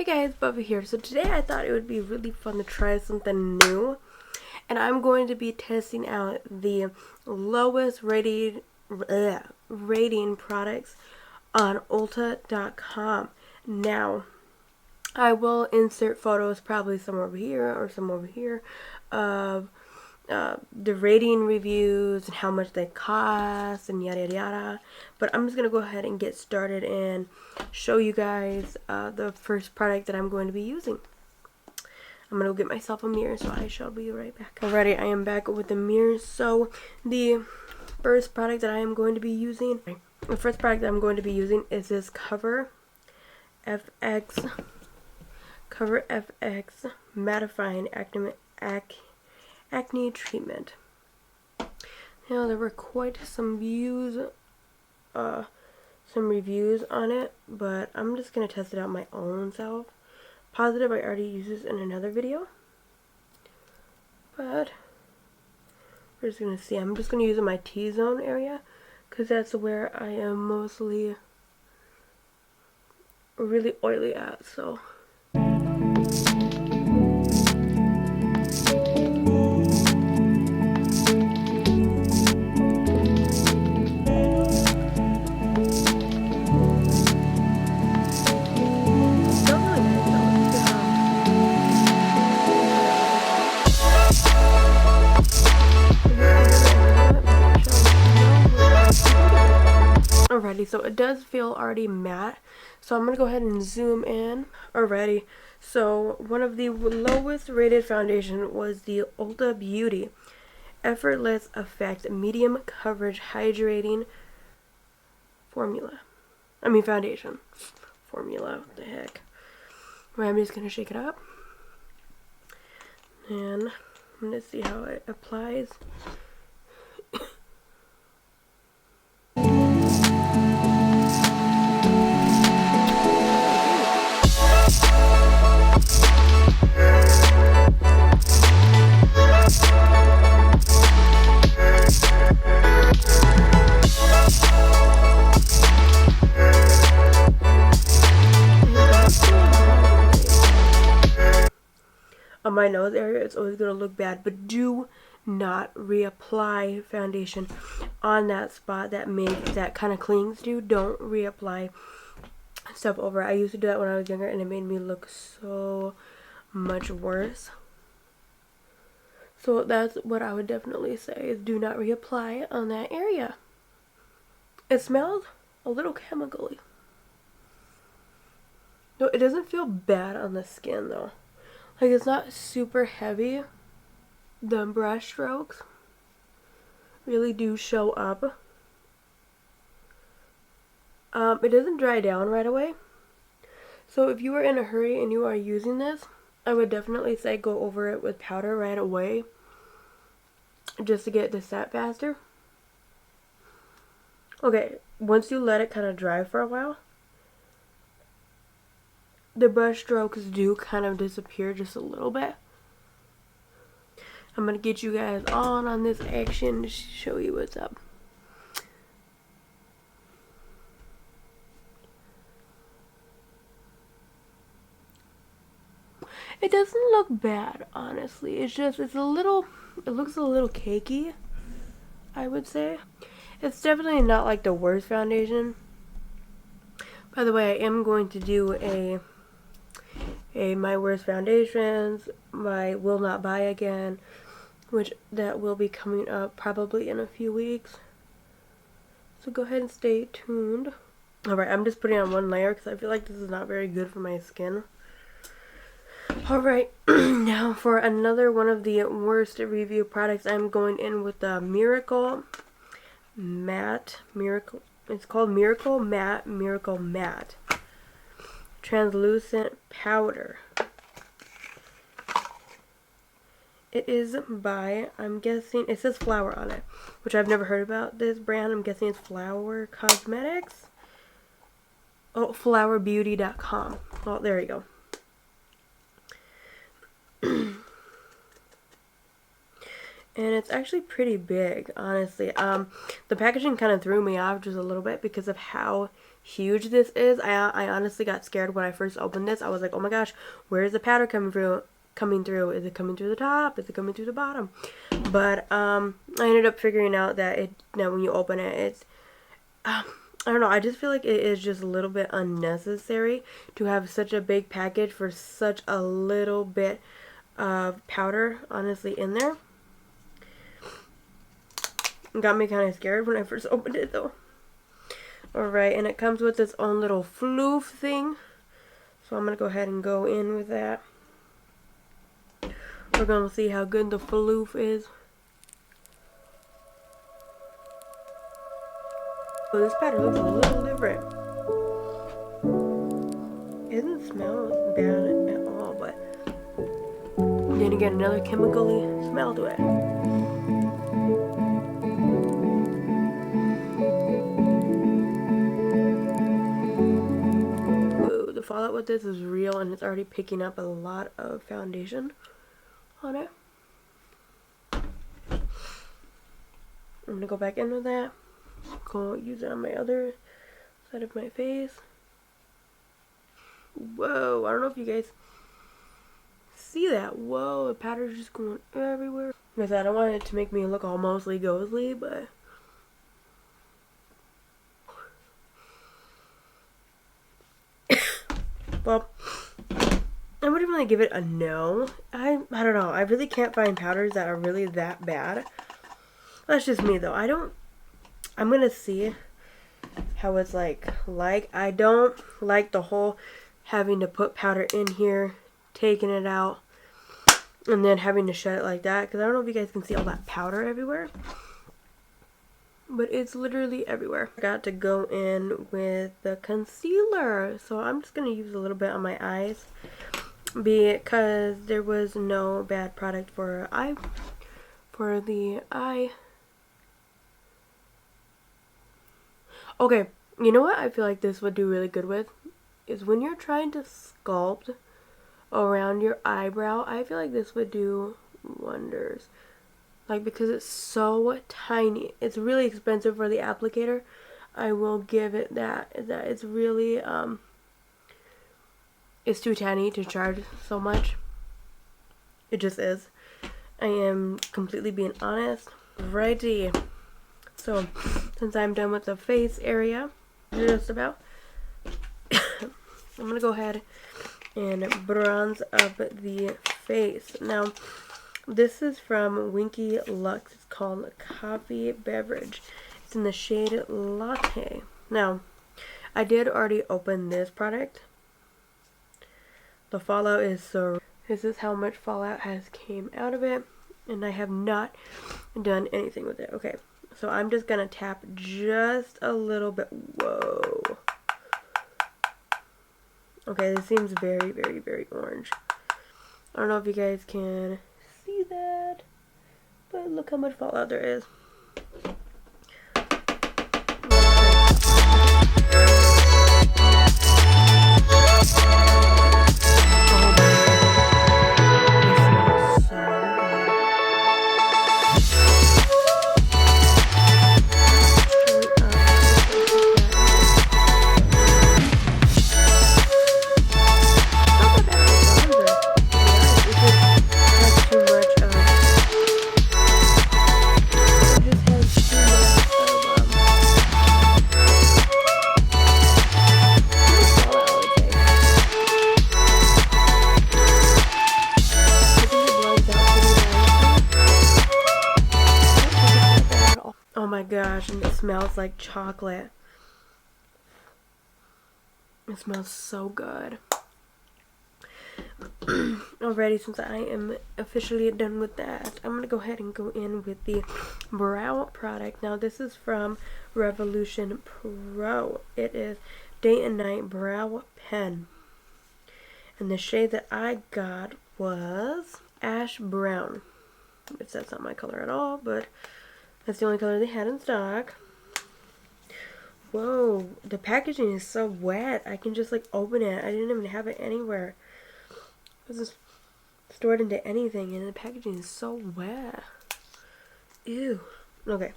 Hey guys, Bubba here. So today I thought it would be really fun to try something new. And I'm going to be testing out the lowest rating products on Ulta.com. Now, I will insert photos probably somewhere over here or somewhere over here of the rating reviews and how much they cost and yada yada yada. But I'm just going to go ahead and get started and show you guys the first product that I'm going to be using. I'm going to go get myself a mirror, so I shall be right back. Alrighty, I am back with the mirror. So the first product that I am going to be using, is this Cover FX Mattifying Acne Treatment. Now there were quite some reviews on it, but I'm just gonna test it out my own self. Positive, I already used this in another video, but we're just gonna see. I'm just gonna use it in my T-zone area because that's where I am mostly really oily at. So. Alrighty, so it does feel already matte, so I'm going to go ahead and zoom in. Alrighty, so one of the lowest rated foundation was the Ulta Beauty Effortless Effect Medium Coverage Hydrating Foundation. Formula, what the heck. Right, I'm just going to shake it up. And I'm going to see how it applies. On my nose area, it's always going to look bad, but do not reapply foundation on that spot that kind of clings to. Don't reapply stuff over. I used to do that when I was younger, and it made me look so much worse. So that's what I would definitely say, is do not reapply on that area. It smells a little chemically. No, it doesn't feel bad on the skin though. Like, it's not super heavy. The brush strokes really do show up. It doesn't dry down right away. So if you are in a hurry and you are using this, I would definitely say go over it with powder right away, just to get it to set faster. Okay, once you let it kind of dry for a while, the brush strokes do kind of disappear just a little bit. I'm going to get you guys on this action to show you what's up. It doesn't look bad, honestly. It looks a little cakey, I would say. It's definitely not like the worst foundation. By the way, I am going to do a my worst foundations, my will not buy again, which that will be coming up probably in a few weeks. So go ahead and stay tuned. Alright, I'm just putting on one layer because I feel like this is not very good for my skin. Alright, now for another one of the worst review products, I'm going in with the it's called Miracle Matte Translucent Powder. It is by, I'm guessing, it says Flower on it, which I've never heard about this brand. I'm guessing it's Flower Cosmetics. Oh, flowerbeauty.com. Oh, there you go. And it's actually pretty big, honestly. The packaging kind of threw me off just a little bit because of how huge this is. I honestly got scared when I first opened this. I was like, oh my gosh, where is the powder coming through? Is it coming through the top? Is it coming through the bottom? But I ended up figuring out that when you open it, it's I don't know. I just feel like it is just a little bit unnecessary to have such a big package for such a little bit of powder, honestly, in there. It got me kind of scared when I first opened it, though. Alright, and it comes with its own little floof thing. So I'm going to go ahead and go in with that. We're going to see how good the floof is. Oh, this powder looks a little different. It doesn't smell bad at all, but then again, another chemically smell to it. Whoa, the fallout with this is real, and it's already picking up a lot of foundation on it. I'm gonna go back in with that. Go use it on my other side of my face. Whoa, I don't know if you guys see that. Whoa, the powder's just going everywhere. Because I don't want it to make me look all mostly ghostly, but well, I wouldn't really give it a no. I don't know. I really can't find powders that are really that bad. That's just me though. I'm gonna see how it's like. I don't like the whole having to put powder in here, taking it out, and then having to shut it like that. Because I don't know if you guys can see all that powder everywhere. But it's literally everywhere. I got to go in with the concealer. So I'm just going to use a little bit on my eyes. Because there was no bad product for the eye. Okay, you know what I feel like this would do really good with? Is when you're trying to sculpt around your eyebrow, I feel like this would do wonders. Like, because it's so tiny. It's really expensive for the applicator. I will give it that it's really, it's too tiny to charge so much. It just is. I am completely being honest. Righty. So, since I'm done with the face area, just about, I'm going to go ahead and bronze up the face. Now, this is from Winky Lux. It's called Coffee Beverage. It's in the shade Latte. Now, I did already open this product. The fallout is so... This is how much fallout has came out of it. And I have not done anything with it. Okay, so I'm just going to tap just a little bit. Whoa. Okay, this seems very, very, very orange. I don't know if you guys can see that, but look how much fallout there is. Oh my gosh, and it smells like chocolate. It smells so good. Alrighty, since I am officially done with that, I'm going to go ahead and go in with the brow product. Now, this is from Revolution Pro. It is Day and Night Brow Pen. And the shade that I got was Ash Brown. Which that's not my color at all, but that's the only color they had in stock. Whoa, the packaging is so wet. I can just like open it. I didn't even have it anywhere. This is stored into anything, and the packaging is so wet. Ew. Okay.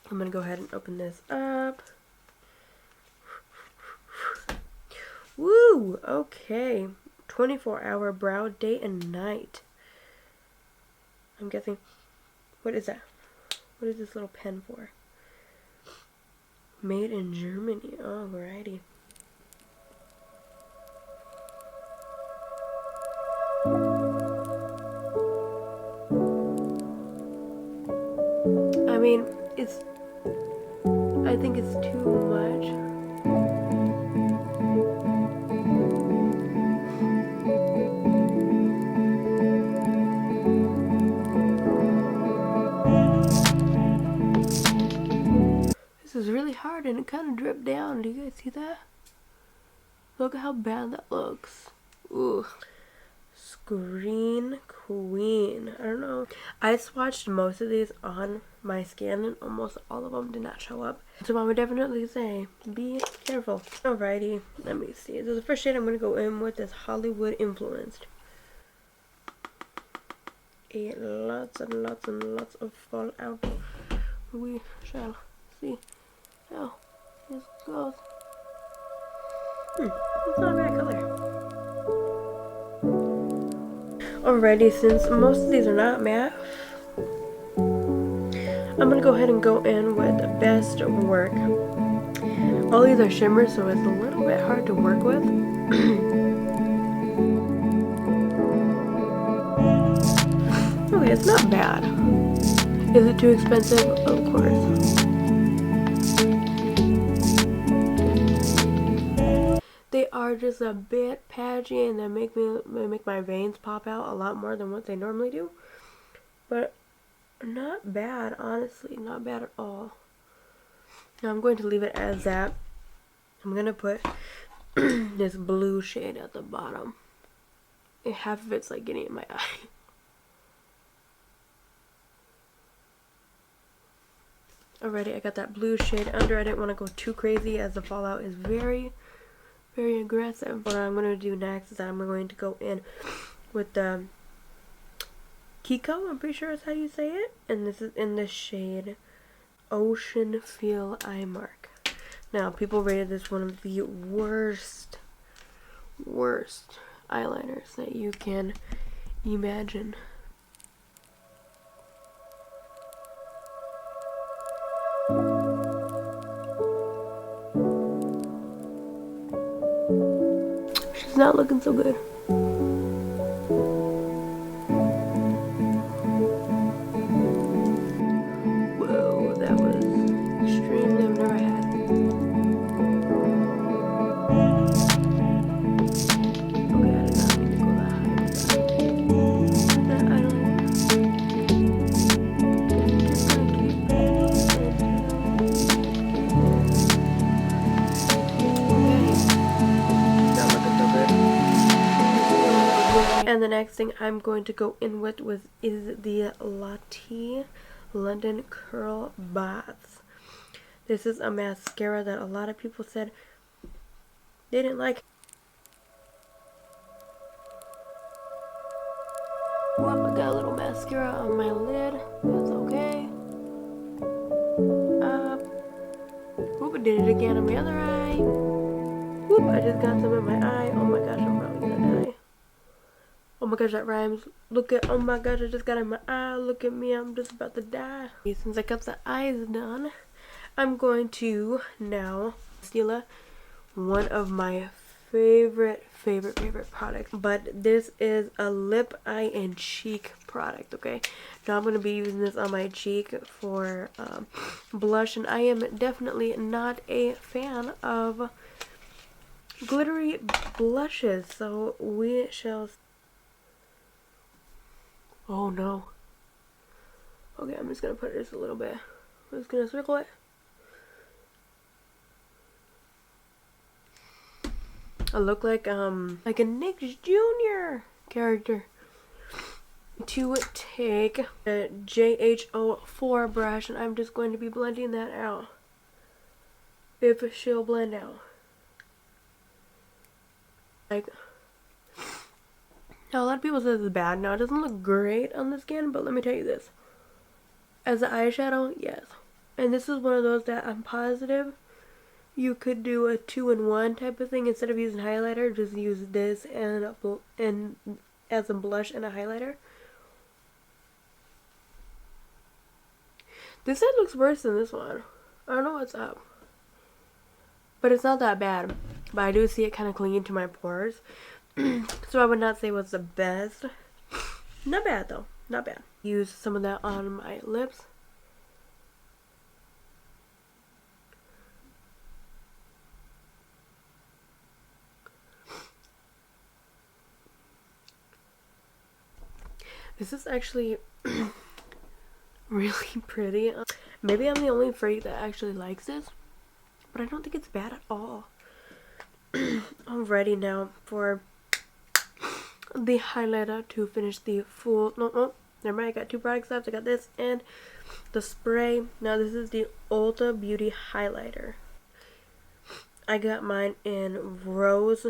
I'm gonna go ahead and open this up. Woo! Okay. 24-hour brow day and night. I'm guessing. What is that? What is this little pen for? Made in Germany. Alrighty. I mean, I think it's too much. This is really hard and it kind of dripped down. Do you guys see that? Look at how bad that looks. Ooh. Screen Queen. I don't know. I swatched most of these on my skin and almost all of them did not show up. So I would definitely say be careful. Alrighty, let me see. So the first shade I'm going to go in with is Hollywood Influenced. Lots and lots and lots of fallout. We shall see how this goes. It's not a bad color. Alrighty, since most of these are not matte, I'm gonna go ahead and go in with Best Work. All these are shimmers, so it's a little bit hard to work with. Okay, it's not bad. Is it too expensive? Of course. They are just a bit patchy and they make my veins pop out a lot more than what they normally do. But not bad, honestly. Not bad at all. Now I'm going to leave it as that. I'm going to put this blue shade at the bottom. And half of it's like getting in my eye. Alrighty, I got that blue shade under. I didn't want to go too crazy as the fallout is very aggressive. What I'm going to do next is that I'm going to go in with the Kiko, I'm pretty sure that's how you say it. And this is in the shade Ocean Feel Eye Mark. Now, people rated this one of the worst eyeliners that you can imagine. She's not looking so good. Whoa, that was extremely, I've never had. Okay, I did not mean to go that high with that eyeliner. Just gonna keep and the next thing I'm going to go in with is the Latte London Curl Baths. This is a mascara that a lot of people said they didn't like. Whoop, I got a little mascara on my lid. That's okay. Whoop, I did it again on my other eye. Whoop, I just got some in my eye. Oh my gosh, I'm probably gonna die. Oh my gosh, that rhymes. Look at, oh my gosh, I just got in my eye. Look at me, I'm just about to die. Since I got the eyes done, I'm going to now steal one of my favorite products. But this is a lip, eye, and cheek product, okay? Now I'm going to be using this on my cheek for blush. And I am definitely not a fan of glittery blushes. So we shall... Oh no. Okay, I'm just gonna put it just a little bit. I'm just gonna circle it. I look like a Nick Jr. character. To take a JH04 brush, and I'm just going to be blending that out. If she'll blend out. Like... Now, a lot of people say this is bad. Now, it doesn't look great on the skin, but let me tell you this. As an eyeshadow, yes. And this is one of those that I'm positive you could do a 2-in-1 type of thing. Instead of using highlighter, just use this and as a blush and a highlighter. This side looks worse than this one. I don't know what's up. But it's not that bad. But I do see it kind of clinging to my pores. So I would not say it was the best. Not bad though. Not bad. Use some of that on my lips. This is actually really pretty. Maybe I'm the only freak that actually likes this, but I don't think it's bad at all. I'm ready now for the highlighter to finish the full. No, never mind. I got two products left. I got this and the spray. Now this is the Ulta Beauty highlighter. I got mine in Rose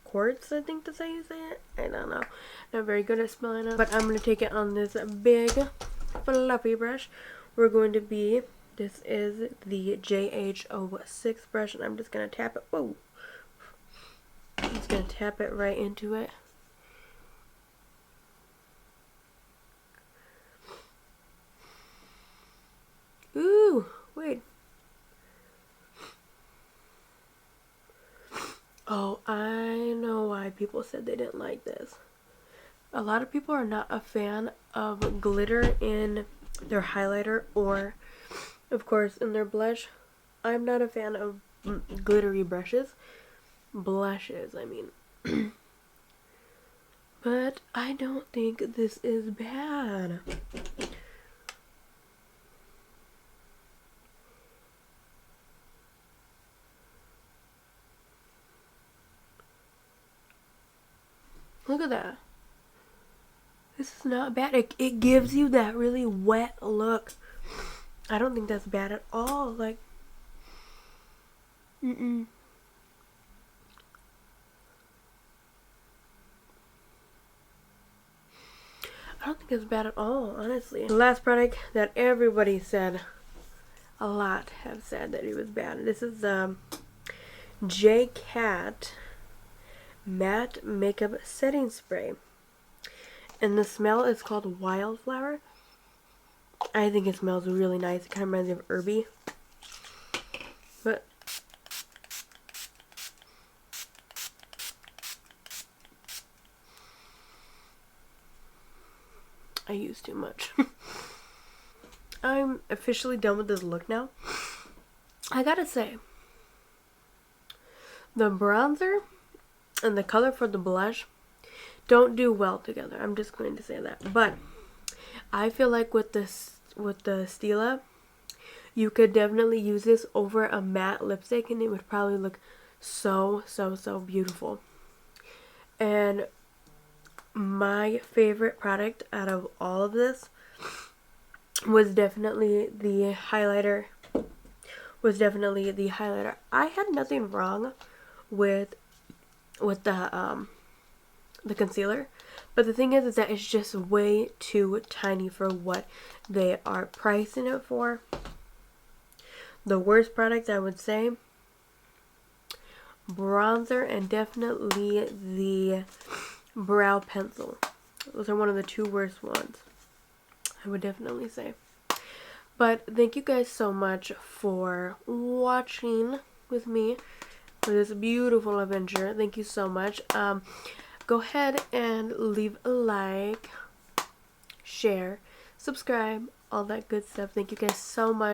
Quartz, I think that's how you say it. I don't know. Not very good at spelling it. But I'm going to take it on this big fluffy brush. We're going to be, this is the JH06 brush, and I'm just going to tap it. Whoa. I'm just going to tap it right into it. Ooh, wait. Oh, I know why people said they didn't like this. A lot of people are not a fan of glitter in their highlighter or, of course, in their blush. I'm not a fan of glittery blushes, I mean. But I don't think this is bad. Look at that. This is not bad. It gives you that really wet look. I don't think that's bad at all. Like, I don't think it's bad at all, honestly. The last product that everybody said, a lot have said that it was bad. This is J Cat Matte Makeup Setting Spray. And the smell is called Wildflower. I think it smells really nice. It kind of reminds me of herby. But I use too much. I'm officially done with this look now. I gotta say, the bronzer and the color for the blush don't do well together. I'm just going to say that. But I feel like with the Stila, you could definitely use this over a matte lipstick and it would probably look so beautiful. And my favorite product out of all of this was definitely the highlighter. I had nothing wrong with the concealer, but the thing is that it's just way too tiny for what they are pricing it for. The worst product, I would say, bronzer and definitely the brow pencil. Those are one of the two worst ones, I would definitely say. But thank you guys so much for watching with me for this beautiful adventure. Thank you so much. Go ahead and leave a like, share, subscribe, all that good stuff. Thank you guys so much.